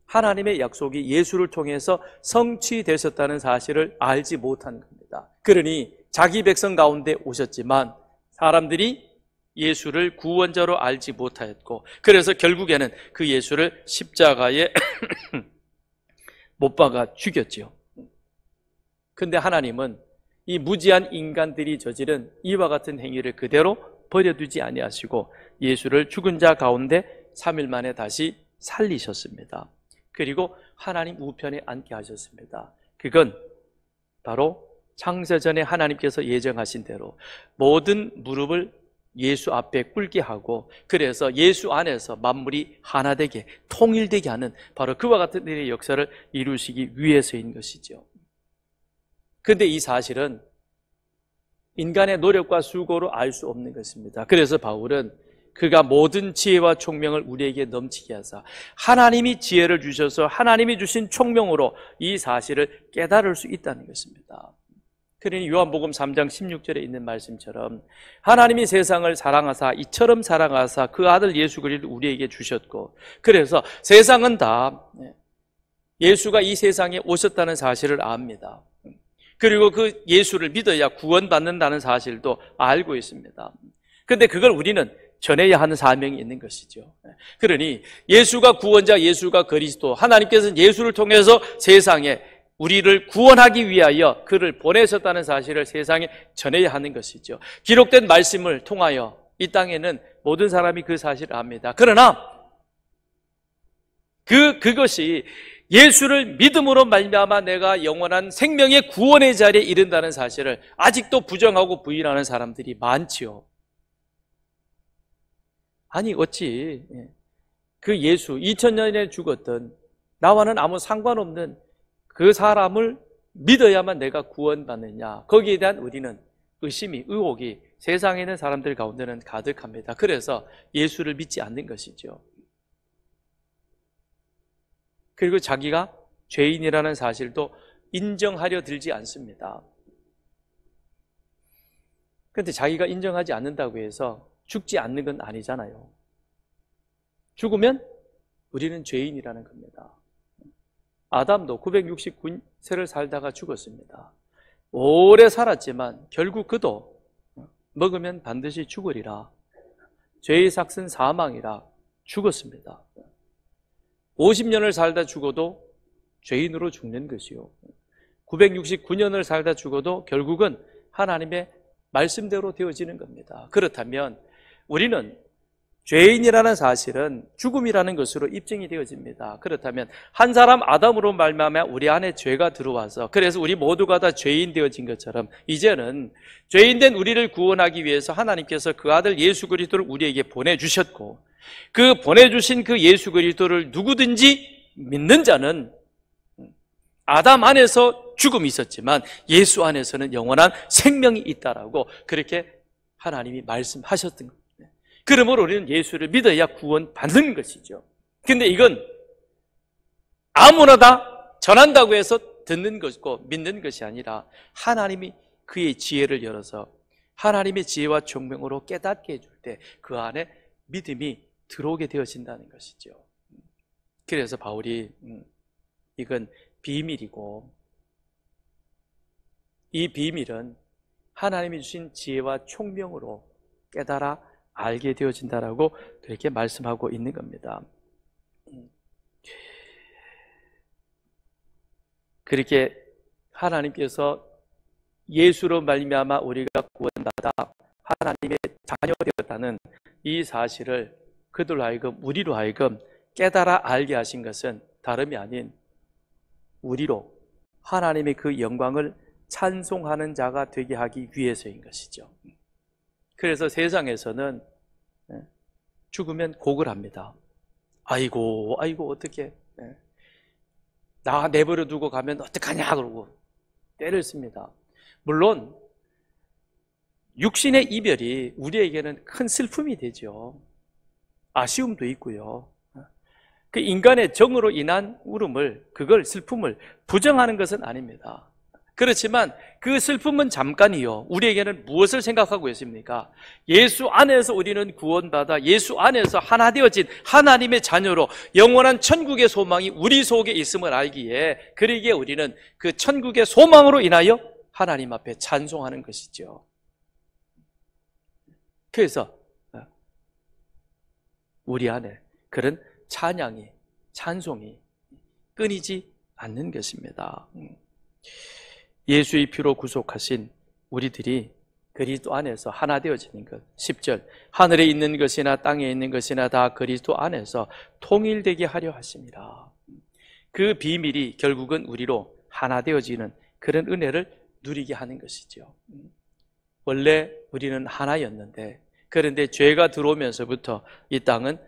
하나님의 약속이 예수를 통해서 성취되셨다는 사실을 알지 못한 겁니다. 그러니 자기 백성 가운데 오셨지만 사람들이 예수를 구원자로 알지 못하였고, 그래서 결국에는 그 예수를 십자가에 못 박아 죽였죠. 근데 하나님은 이 무지한 인간들이 저지른 이와 같은 행위를 그대로 버려두지 아니하시고 예수를 죽은 자 가운데 3일 만에 다시 살리셨습니다. 그리고 하나님 우편에 앉게 하셨습니다. 그건 바로 창세전에 하나님께서 예정하신 대로 모든 무릎을 예수 앞에 꿇게 하고, 그래서 예수 안에서 만물이 하나 되게 통일되게 하는 바로 그와 같은 일의 역사를 이루시기 위해서인 것이죠. 그런데 이 사실은 인간의 노력과 수고로 알 수 없는 것입니다. 그래서 바울은 그가 모든 지혜와 총명을 우리에게 넘치게 하사 하나님이 지혜를 주셔서 하나님이 주신 총명으로 이 사실을 깨달을 수 있다는 것입니다. 그러니 요한복음 3장 16절에 있는 말씀처럼 하나님이 세상을 사랑하사 이처럼 사랑하사 그 아들 예수 그리스도를 우리에게 주셨고, 그래서 세상은 다 예수가 이 세상에 오셨다는 사실을 압니다. 그리고 그 예수를 믿어야 구원받는다는 사실도 알고 있습니다. 그런데 그걸 우리는 전해야 하는 사명이 있는 것이죠. 그러니 예수가 구원자, 예수가 그리스도, 하나님께서는 예수를 통해서 세상에 우리를 구원하기 위하여 그를 보내셨다는 사실을 세상에 전해야 하는 것이죠. 기록된 말씀을 통하여 이 땅에는 모든 사람이 그 사실을 압니다. 그러나 그것이 예수를 믿음으로 말미암아 내가 영원한 생명의 구원의 자리에 이른다는 사실을 아직도 부정하고 부인하는 사람들이 많지요. 아니 어찌 그 예수 2000년에 죽었던 나와는 아무 상관없는 그 사람을 믿어야만 내가 구원받느냐, 거기에 대한 우리는 의심이, 의혹이 세상에 있는 사람들 가운데는 가득합니다. 그래서 예수를 믿지 않는 것이죠. 그리고 자기가 죄인이라는 사실도 인정하려 들지 않습니다. 그런데 자기가 인정하지 않는다고 해서 죽지 않는 건 아니잖아요. 죽으면 우리는 죄인이라는 겁니다. 아담도 969세를 살다가 죽었습니다. 오래 살았지만 결국 그도 먹으면 반드시 죽으리라, 죄의 삭은 사망이라 죽었습니다. 50년을 살다 죽어도 죄인으로 죽는 것이요, 969년을 살다 죽어도 결국은 하나님의 말씀대로 되어지는 겁니다. 그렇다면 우리는 죄인이라는 사실은 죽음이라는 것으로 입증이 되어집니다. 그렇다면 한 사람 아담으로 말미암아 우리 안에 죄가 들어와서, 그래서 우리 모두가 다 죄인 되어진 것처럼 이제는 죄인된 우리를 구원하기 위해서 하나님께서 그 아들 예수 그리스도를 우리에게 보내주셨고, 그 보내주신 그 예수 그리스도를 누구든지 믿는 자는 아담 안에서 죽음이 있었지만 예수 안에서는 영원한 생명이 있다라고 그렇게 하나님이 말씀하셨던 겁니다. 그러므로 우리는 예수를 믿어야 구원받는 것이죠. 근데 이건 아무나 다 전한다고 해서 듣는 것이고 믿는 것이 아니라 하나님이 그의 지혜를 열어서 하나님의 지혜와 총명으로 깨닫게 해줄 때 그 안에 믿음이 들어오게 되어진다는 것이죠. 그래서 바울이 이건 비밀이고, 이 비밀은 하나님이 주신 지혜와 총명으로 깨달아 알게 되어진다라고 그렇게 말씀하고 있는 겁니다. 그렇게 하나님께서 예수로 말미암아 우리가 구원받아 하나님의 자녀되었다는 이 사실을 그들로 하여금, 우리로 하여금 깨달아 알게 하신 것은 다름이 아닌 우리로 하나님의 그 영광을 찬송하는 자가 되게 하기 위해서인 것이죠. 그래서 세상에서는 죽으면 곡을 합니다. 아이고 어떻게 나 내버려 두고 가면 어떡하냐 그러고 때를 씁니다. 물론 육신의 이별이 우리에게는 큰 슬픔이 되죠. 아쉬움도 있고요. 그 인간의 정으로 인한 울음을, 그걸 슬픔을 부정하는 것은 아닙니다. 그렇지만 그 슬픔은 잠깐이요. 우리에게는 무엇을 생각하고 있습니까? 예수 안에서 우리는 구원받아 예수 안에서 하나 되어진 하나님의 자녀로 영원한 천국의 소망이 우리 속에 있음을 알기에, 그러기에 우리는 그 천국의 소망으로 인하여 하나님 앞에 찬송하는 것이죠. 그래서 우리 안에 그런 찬양이, 찬송이 끊이지 않는 것입니다. 예수의 피로 구속하신 우리들이 그리스도 안에서 하나 되어지는 것. 10절, 하늘에 있는 것이나 땅에 있는 것이나 다 그리스도 안에서 통일되게 하려 하심이라. 그 비밀이 결국은 우리로 하나 되어지는 그런 은혜를 누리게 하는 것이죠. 원래 우리는 하나였는데, 그런데 죄가 들어오면서부터 이 땅은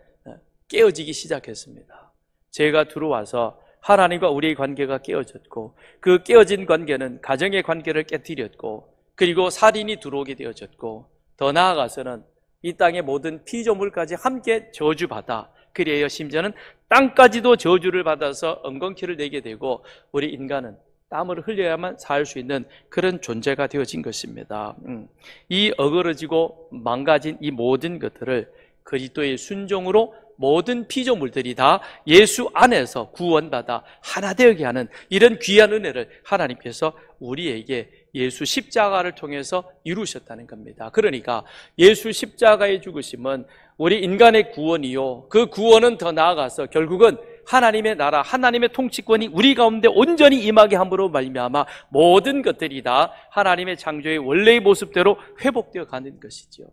깨어지기 시작했습니다. 죄가 들어와서 하나님과 우리의 관계가 깨어졌고, 그 깨어진 관계는 가정의 관계를 깨뜨렸고, 그리고 살인이 들어오게 되어졌고, 더 나아가서는 이 땅의 모든 피조물까지 함께 저주받아, 그래야 심지어는 땅까지도 저주를 받아서 엉겅퀴를 내게 되고, 우리 인간은 땀을 흘려야만 살 수 있는 그런 존재가 되어진 것입니다. 이 어그러지고 망가진 이 모든 것들을 그리스도의 순종으로 모든 피조물들이 다 예수 안에서 구원받아 하나 되게 하는 이런 귀한 은혜를 하나님께서 우리에게 예수 십자가를 통해서 이루셨다는 겁니다. 그러니까 예수 십자가의 죽으심은 우리 인간의 구원이요, 그 구원은 더 나아가서 결국은 하나님의 나라, 하나님의 통치권이 우리 가운데 온전히 임하게 함으로 말미암아 모든 것들이 다 하나님의 창조의 원래의 모습대로 회복되어 가는 것이죠.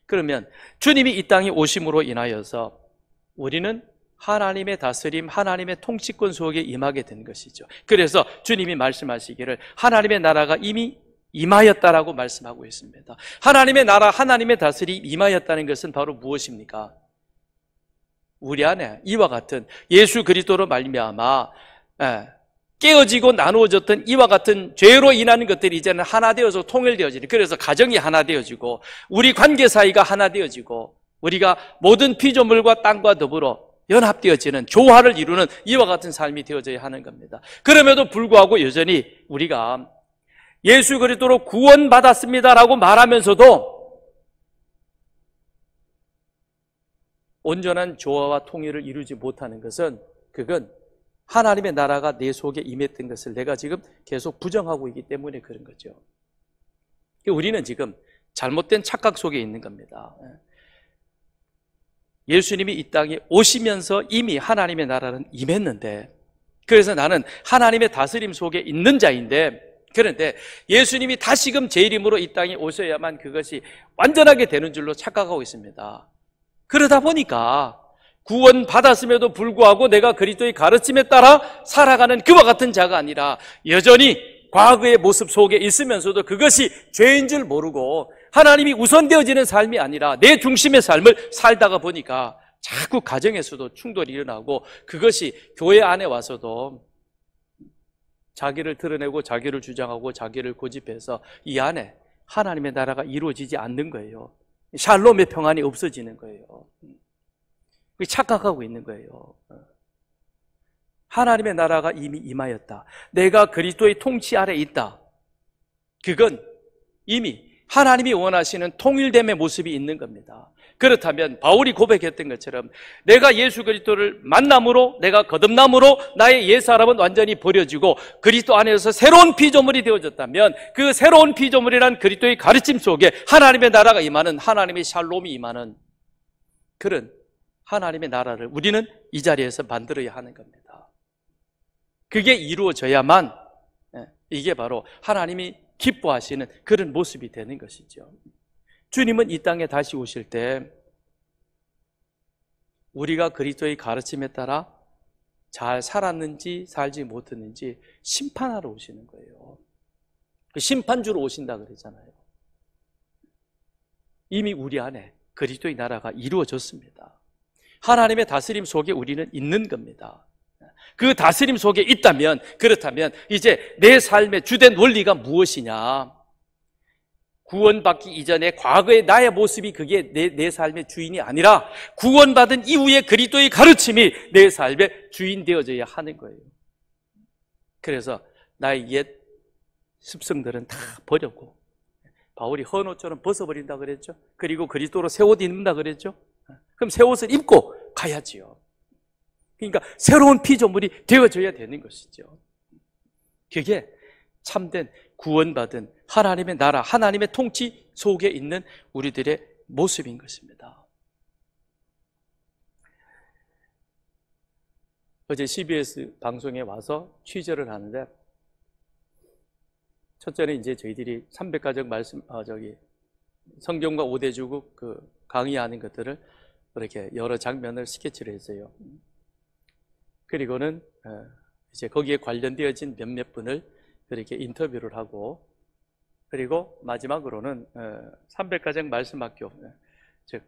그러면 주님이 이 땅에 오심으로 인하여서 우리는 하나님의 다스림, 하나님의 통치권 속에 임하게 된 것이죠. 그래서 주님이 말씀하시기를 하나님의 나라가 이미 임하였다라고 말씀하고 있습니다. 하나님의 나라, 하나님의 다스림 임하였다는 것은 바로 무엇입니까? 우리 안에 이와 같은 예수 그리스도로 말미암아 깨어지고 나누어졌던 이와 같은 죄로 인한 것들이 이제는 하나 되어서 통일되어지는, 그래서 가정이 하나 되어지고 우리 관계 사이가 하나 되어지고 우리가 모든 피조물과 땅과 더불어 연합되어지는, 조화를 이루는 이와 같은 삶이 되어져야 하는 겁니다. 그럼에도 불구하고 여전히 우리가 예수 그리스도로 구원받았습니다라고 말하면서도 온전한 조화와 통일을 이루지 못하는 것은, 그건 하나님의 나라가 내 속에 임했던 것을 내가 지금 계속 부정하고 있기 때문에 그런 거죠. 우리는 지금 잘못된 착각 속에 있는 겁니다. 예수님이 이 땅에 오시면서 이미 하나님의 나라는 임했는데, 그래서 나는 하나님의 다스림 속에 있는 자인데, 그런데 예수님이 다시금 제 이름으로 이 땅에 오셔야만 그것이 완전하게 되는 줄로 착각하고 있습니다. 그러다 보니까 구원받았음에도 불구하고 내가 그리스도의 가르침에 따라 살아가는 그와 같은 자가 아니라 여전히 과거의 모습 속에 있으면서도 그것이 죄인 줄 모르고 하나님이 우선되어지는 삶이 아니라 내 중심의 삶을 살다가 보니까 자꾸 가정에서도 충돌이 일어나고, 그것이 교회 안에 와서도 자기를 드러내고 자기를 주장하고 자기를 고집해서 이 안에 하나님의 나라가 이루어지지 않는 거예요. 샬롬의 평안이 없어지는 거예요. 착각하고 있는 거예요. 하나님의 나라가 이미 임하였다, 내가 그리스도의 통치 아래 있다, 그건 이미 하나님이 원하시는 통일됨의 모습이 있는 겁니다. 그렇다면 바울이 고백했던 것처럼 내가 예수 그리스도를 만남으로, 내가 거듭남으로 나의 옛사람은 완전히 버려지고 그리스도 안에서 새로운 피조물이 되어졌다면, 그 새로운 피조물이란 그리스도의 가르침 속에 하나님의 나라가 임하는, 하나님의 샬롬이 임하는 그런 하나님의 나라를 우리는 이 자리에서 만들어야 하는 겁니다. 그게 이루어져야만 이게 바로 하나님이 기뻐하시는 그런 모습이 되는 것이죠. 주님은 이 땅에 다시 오실 때 우리가 그리스도의 가르침에 따라 잘 살았는지 살지 못했는지 심판하러 오시는 거예요. 그 심판주로 오신다 그러잖아요. 이미 우리 안에 그리스도의 나라가 이루어졌습니다. 하나님의 다스림 속에 우리는 있는 겁니다. 그 다스림 속에 있다면, 그렇다면 이제 내 삶의 주된 원리가 무엇이냐? 구원받기 이전에 과거의 나의 모습이 그게 내 삶의 주인이 아니라 구원받은 이후에 그리스도의 가르침이 내 삶의 주인 되어져야 하는 거예요. 그래서 나의 옛 습성들은 다 버렸고, 바울이 헌옷처럼 벗어버린다 그랬죠. 그리고 그리스도로 새 옷 입는다 그랬죠. 그럼 새 옷을 입고 가야지요. 그러니까 새로운 피조물이 되어져야 되는 것이죠. 그게 참된 구원받은 하나님의 나라, 하나님의 통치 속에 있는 우리들의 모습인 것입니다. 어제 CBS 방송에 와서 취재를 하는데, 첫째는 이제 저희들이 300가정 말씀, 성경과 5대 주국 강의하는 것들을 이렇게 여러 장면을 스케치를 했어요. 그리고는 이제 거기에 관련되어진 몇몇 분을 이렇게 인터뷰를 하고, 그리고 마지막으로는 300가정 말씀학교, 즉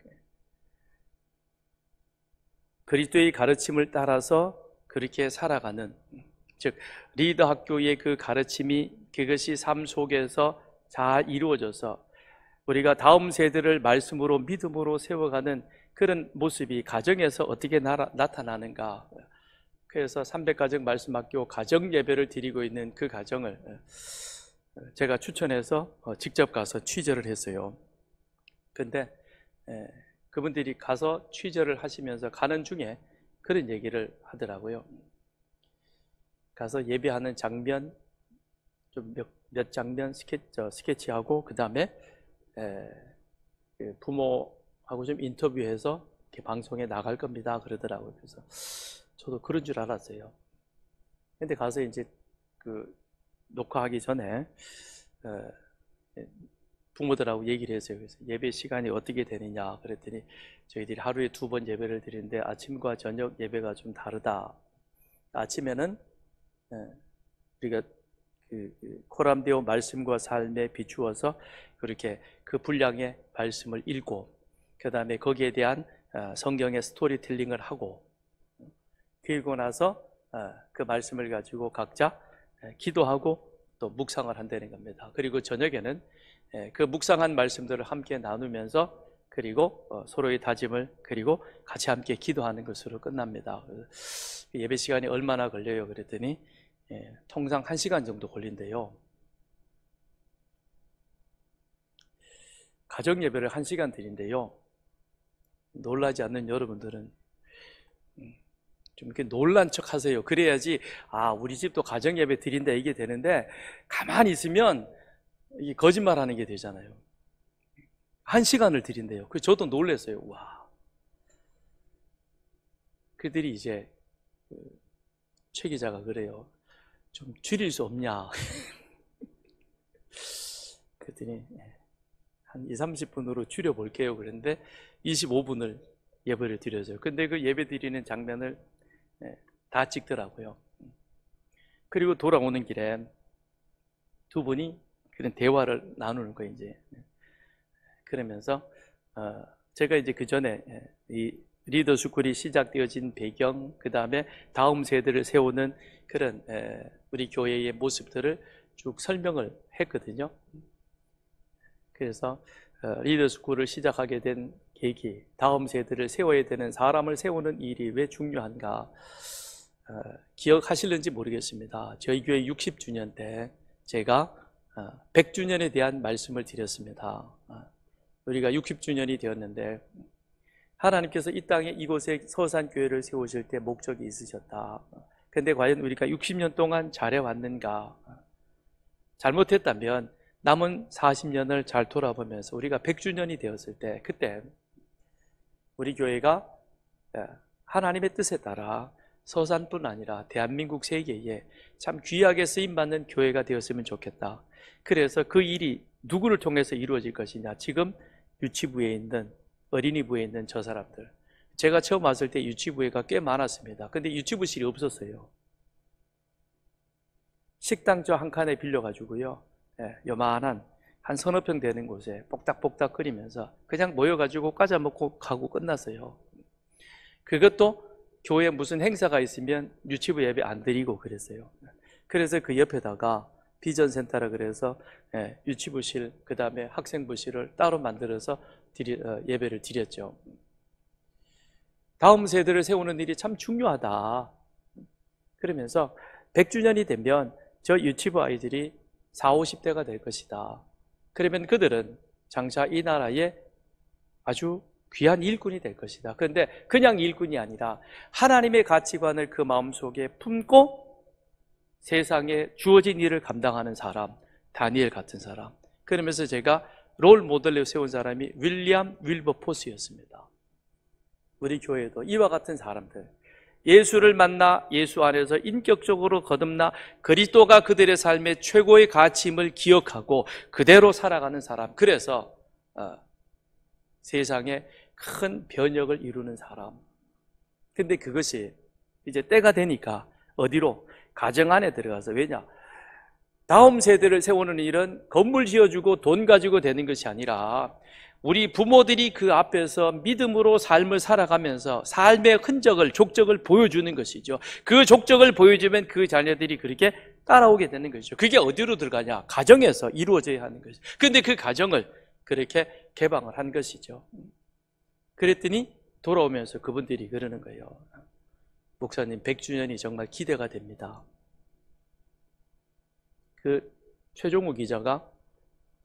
그리스도의 가르침을 따라서 그렇게 살아가는, 즉 리더 학교의 그 가르침이 그것이 삶 속에서 잘 이루어져서 우리가 다음 세대를 말씀으로 믿음으로 세워가는 그런 모습이 가정에서 어떻게 나타나는가. 그래서 300가정 말씀학교 가정 예배를 드리고 있는 그 가정을 제가 추천해서 직접 가서 취재를 했어요. 근데 그분들이 가서 취재를 하시면서 가는 중에 그런 얘기를 하더라고요. 가서 예배하는 장면 좀 몇 장면 스케치하고, 그 다음에 부모하고 좀 인터뷰해서 이렇게 방송에 나갈 겁니다 그러더라고요. 그래서 저도 그런 줄 알았어요. 근데 가서 이제 녹화하기 전에 부모들하고 얘기를 했어요. 그래서 예배 시간이 어떻게 되느냐 그랬더니, 저희들이 하루에 2번 예배를 드리는데 아침과 저녁 예배가 좀 다르다. 아침에는 우리가 코람데오 말씀과 삶에 비추어서 그렇게 그 분량의 말씀을 읽고, 그 다음에 거기에 대한 성경의 스토리텔링을 하고, 읽고 나서 그 말씀을 가지고 각자 기도하고 또 묵상을 한다는 겁니다. 그리고 저녁에는 그 묵상한 말씀들을 함께 나누면서, 그리고 서로의 다짐을, 그리고 같이 함께 기도하는 것으로 끝납니다. 예배 시간이 얼마나 걸려요 그랬더니 통상 1시간 정도 걸린대요. 가정 예배를 1시간 드린대요. 놀라지 않는 여러분들은 좀 이렇게 놀란 척 하세요. 그래야지 우리 집도 가정 예배 드린다 이게 되는데, 가만히 있으면 이게 거짓말 하는 게 되잖아요. 1시간을 드린대요. 그래서 저도 놀랐어요. 와. 그들이 이제 최 기자가 그래요. 좀 줄일 수 없냐. 그랬더니 한 20-30분으로 줄여볼게요 그랬는데 25분을 예배를 드려줘요. 근데 그 예배 드리는 장면을 다 찍더라고요. 그리고 돌아오는 길에 두 분이 그런 대화를 나누는 거예요. 이제 그러면서 제가 이제 그 전에 이 리더스쿨이 시작되어진 배경, 그 다음에 다음 세대를 세우는 그런 우리 교회의 모습들을 쭉 설명을 했거든요. 그래서 리더스쿨을 시작하게 된 계기, 다음 세대를 세워야 되는 사람을 세우는 일이 왜 중요한가, 기억하실는지 모르겠습니다. 저희 교회 60주년 때 제가 100주년에 대한 말씀을 드렸습니다. 우리가 60주년이 되었는데 하나님께서 이 땅에 이곳에 서산교회를 세우실 때 목적이 있으셨다. 근데 과연 우리가 60년 동안 잘해왔는가? 잘못했다면 남은 40년을 잘 돌아보면서 우리가 100주년이 되었을 때, 그때 우리 교회가 하나님의 뜻에 따라 서산뿐 아니라 대한민국 세계에 참 귀하게 쓰임받는 교회가 되었으면 좋겠다. 그래서 그 일이 누구를 통해서 이루어질 것이냐. 지금 유치부에 있는, 어린이부에 있는 저 사람들. 제가 처음 왔을 때 유치부회가 꽤 많았습니다. 근데 유치부실이 없었어요. 식당저 한 칸에 빌려가지고요, 요만한 한 서너 평 되는 곳에 뽁닥뽁닥 끓이면서 그냥 모여가지고 과자 먹고 가고 끝났어요. 그것도 교회에 무슨 행사가 있으면 유치부 예배 안 드리고 그랬어요. 그래서 그 옆에다가 비전센터라 그래서 유치부실, 그 다음에 학생부실을 따로 만들어서 예배를 드렸죠. 다음 세대를 세우는 일이 참 중요하다. 그러면서 100주년이 되면 저 유치부 아이들이 40, 50대가 될 것이다. 그러면 그들은 장차 이 나라의 아주 귀한 일꾼이 될 것이다. 그런데 그냥 일꾼이 아니라 하나님의 가치관을 그 마음속에 품고 세상에 주어진 일을 감당하는 사람, 다니엘 같은 사람. 그러면서 제가 롤 모델로 세운 사람이 윌리엄 윌버포스였습니다. 우리 교회도 이와 같은 사람들, 예수를 만나 예수 안에서 인격적으로 거듭나 그리스도가 그들의 삶의 최고의 가치임을 기억하고 그대로 살아가는 사람. 그래서 세상에 큰 변혁을 이루는 사람. 근데 그것이 이제 때가 되니까 어디로? 가정 안에 들어가서. 왜냐? 다음 세대를 세우는 일은 건물 지어주고 돈 가지고 되는 것이 아니라 우리 부모들이 그 앞에서 믿음으로 삶을 살아가면서 삶의 흔적을, 족적을 보여주는 것이죠. 그 족적을 보여주면 그 자녀들이 그렇게 따라오게 되는 것이죠. 그게 어디로 들어가냐? 가정에서 이루어져야 하는 것이죠. 그런데 그 가정을 그렇게 개방을 한 것이죠. 그랬더니 돌아오면서 그분들이 그러는 거예요. 목사님 100주년이 정말 기대가 됩니다. 그 최종우 기자가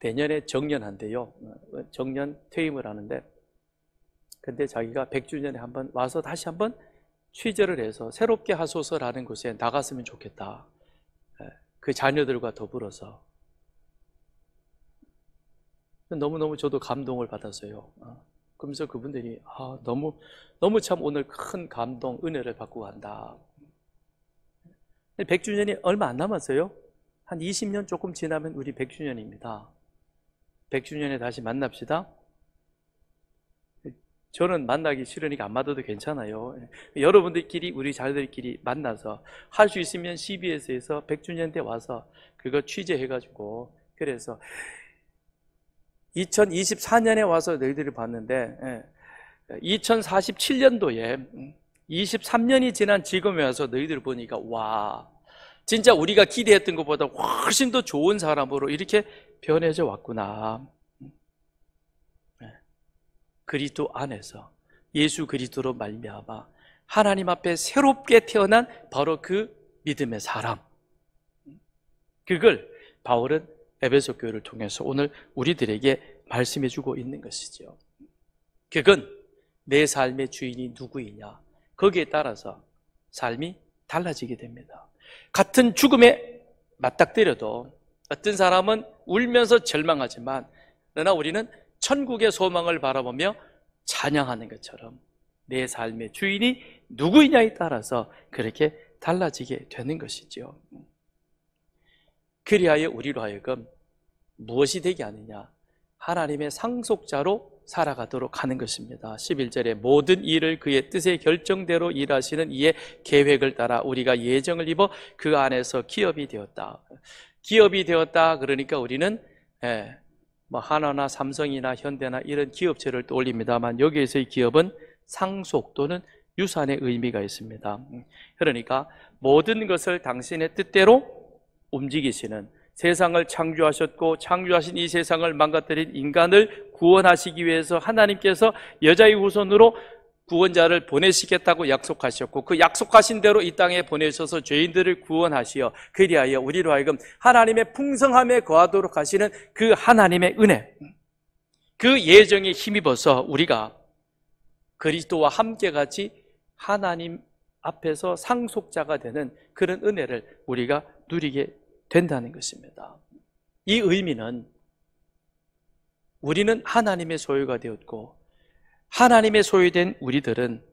내년에 정년한대요. 정년 퇴임을 하는데, 근데 자기가 100주년에 한번 와서 다시 한번 취재를 해서 새롭게 하소서라는 곳에 나갔으면 좋겠다. 그 자녀들과 더불어서. 너무너무 저도 감동을 받았어요. 그러면서 그분들이 너무 참 오늘 큰 감동, 은혜를 받고 간다. 100주년이 얼마 안 남았어요. 한 20년 조금 지나면 우리 100주년입니다. 100주년에 다시 만납시다. 저는 만나기 싫으니까 안 만나도 괜찮아요. 여러분들끼리, 우리 자녀들끼리 만나서 할 수 있으면 CBS에서 100주년 때 와서 그거 취재해가지고, 그래서 2024년에 와서 너희들이 봤는데 2047년도에 23년이 지난 지금에 와서 너희들 보니까 와, 진짜 우리가 기대했던 것보다 훨씬 더 좋은 사람으로 이렇게 변해져 왔구나. 그리스도 안에서 예수 그리스도로 말미암아 하나님 앞에 새롭게 태어난 바로 그 믿음의 사람, 그걸 바울은 에베소 교회를 통해서 오늘 우리들에게 말씀해 주고 있는 것이죠. 그건 내 삶의 주인이 누구이냐, 거기에 따라서 삶이 달라지게 됩니다. 같은 죽음에 맞닥뜨려도 어떤 사람은 울면서 절망하지만, 그러나 우리는 천국의 소망을 바라보며 찬양하는 것처럼 내 삶의 주인이 누구이냐에 따라서 그렇게 달라지게 되는 것이죠. 그리하여 우리로 하여금 무엇이 되게 하느냐? 하나님의 상속자로 살아가도록 하는 것입니다. 11절에 모든 일을 그의 뜻의 결정대로 일하시는 이의 계획을 따라 우리가 예정을 입어 그 안에서 기업이 되었다. 기업이 되었다 그러니까 우리는 하나나 삼성이나 현대나 이런 기업체를 떠올립니다만, 여기에서의 기업은 상속 또는 유산의 의미가 있습니다. 그러니까 모든 것을 당신의 뜻대로 움직이시는, 세상을 창조하셨고 창조하신 이 세상을 망가뜨린 인간을 구원하시기 위해서 하나님께서 여자의 후손으로 구원자를 보내시겠다고 약속하셨고, 그 약속하신 대로 이 땅에 보내셔서 죄인들을 구원하시어 그리하여 우리로 하여금 하나님의 풍성함에 거하도록 하시는 그 하나님의 은혜, 그 예정에 힘입어서 우리가 그리스도와 함께 같이 하나님 앞에서 상속자가 되는 그런 은혜를 우리가 누리게 된다는 것입니다. 이 의미는 우리는 하나님의 소유가 되었고, 하나님의 소유된 우리들은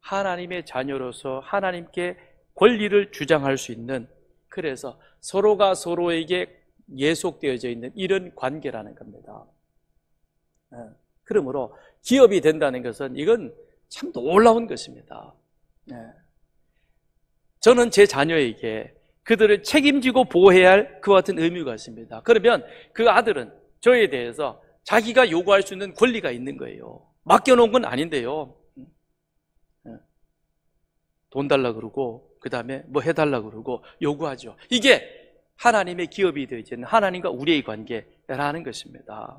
하나님의 자녀로서 하나님께 권리를 주장할 수 있는, 그래서 서로가 서로에게 예속되어져 있는 이런 관계라는 겁니다. 그러므로 기업이 된다는 것은 이건 참 놀라운 것입니다. 저는 제 자녀에게 그들을 책임지고 보호해야 할 그와 같은 의무가 있습니다. 그러면 그 아들은 저에 대해서 자기가 요구할 수 있는 권리가 있는 거예요. 맡겨놓은 건 아닌데요. 돈 달라 그러고 그 다음에 뭐 해달라 그러고 요구하죠. 이게 하나님의 기업이 되어 있는 하나님과 우리의 관계라는 것입니다.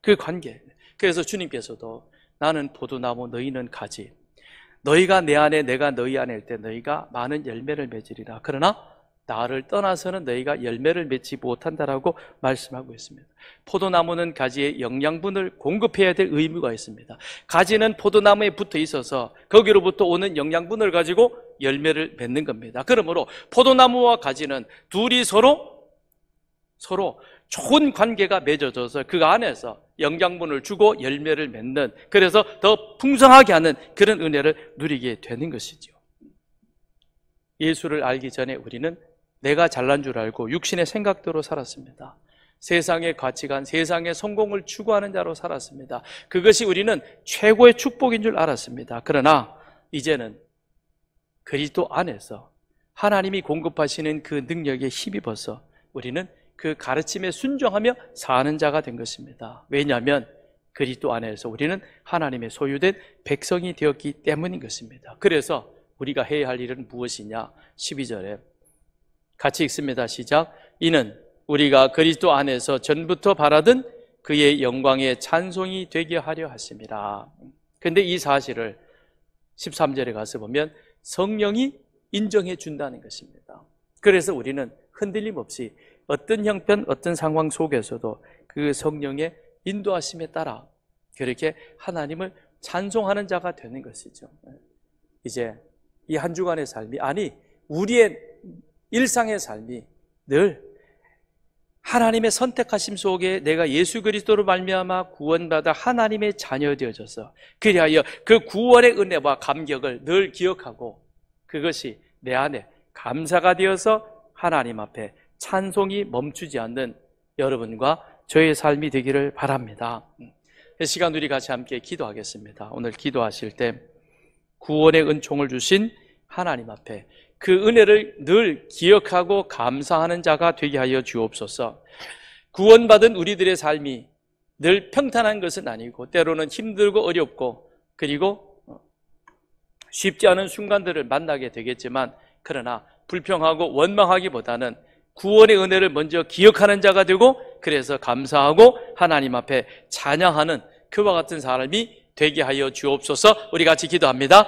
그 관계. 그래서 주님께서도 나는 포도나무, 너희는 가지. 너희가 내 안에 내가 너희 안에 일 때 너희가 많은 열매를 맺으리라. 그러나 나를 떠나서는 너희가 열매를 맺지 못한다라고 말씀하고 있습니다. 포도나무는 가지에 영양분을 공급해야 될 의무가 있습니다. 가지는 포도나무에 붙어 있어서 거기로부터 오는 영양분을 가지고 열매를 맺는 겁니다. 그러므로 포도나무와 가지는 둘이 서로 좋은 관계가 맺어져서 그 안에서 영양분을 주고 열매를 맺는, 그래서 더 풍성하게 하는 그런 은혜를 누리게 되는 것이죠. 예수를 알기 전에 우리는 내가 잘난 줄 알고 육신의 생각대로 살았습니다. 세상의 가치관, 세상의 성공을 추구하는 자로 살았습니다. 그것이 우리는 최고의 축복인 줄 알았습니다. 그러나 이제는 그리스도 안에서 하나님이 공급하시는 그 능력에 힘입어서 우리는 그 가르침에 순종하며 사는 자가 된 것입니다. 왜냐하면 그리스도 안에서 우리는 하나님의 소유된 백성이 되었기 때문인 것입니다. 그래서 우리가 해야 할 일은 무엇이냐? 12절에 같이 읽습니다. 시작. 이는 우리가 그리스도 안에서 전부터 바라던 그의 영광의 찬송이 되게 하려 하심이라. 그런데 이 사실을 13절에 가서 보면 성령이 인정해 준다는 것입니다. 그래서 우리는 흔들림 없이 어떤 형편, 어떤 상황 속에서도 그 성령의 인도하심에 따라 그렇게 하나님을 찬송하는 자가 되는 것이죠. 이제 이 한 주간의 삶이, 아니 우리의 일상의 삶이 늘 하나님의 선택하심 속에 내가 예수 그리스도로 말미암아 구원받아 하나님의 자녀 되어져서 그리하여 그 구원의 은혜와 감격을 늘 기억하고 그것이 내 안에 감사가 되어서 하나님 앞에 찬송이 멈추지 않는 여러분과 저의 삶이 되기를 바랍니다. 이 시간 우리 같이 함께 기도하겠습니다. 오늘 기도하실 때 구원의 은총을 주신 하나님 앞에 그 은혜를 늘 기억하고 감사하는 자가 되게 하여 주옵소서. 구원받은 우리들의 삶이 늘 평탄한 것은 아니고 때로는 힘들고 어렵고 그리고 쉽지 않은 순간들을 만나게 되겠지만 그러나 불평하고 원망하기보다는 구원의 은혜를 먼저 기억하는 자가 되고 그래서 감사하고 하나님 앞에 찬양하는 그와 같은 사람이 되게 하여 주옵소서. 우리 같이 기도합니다.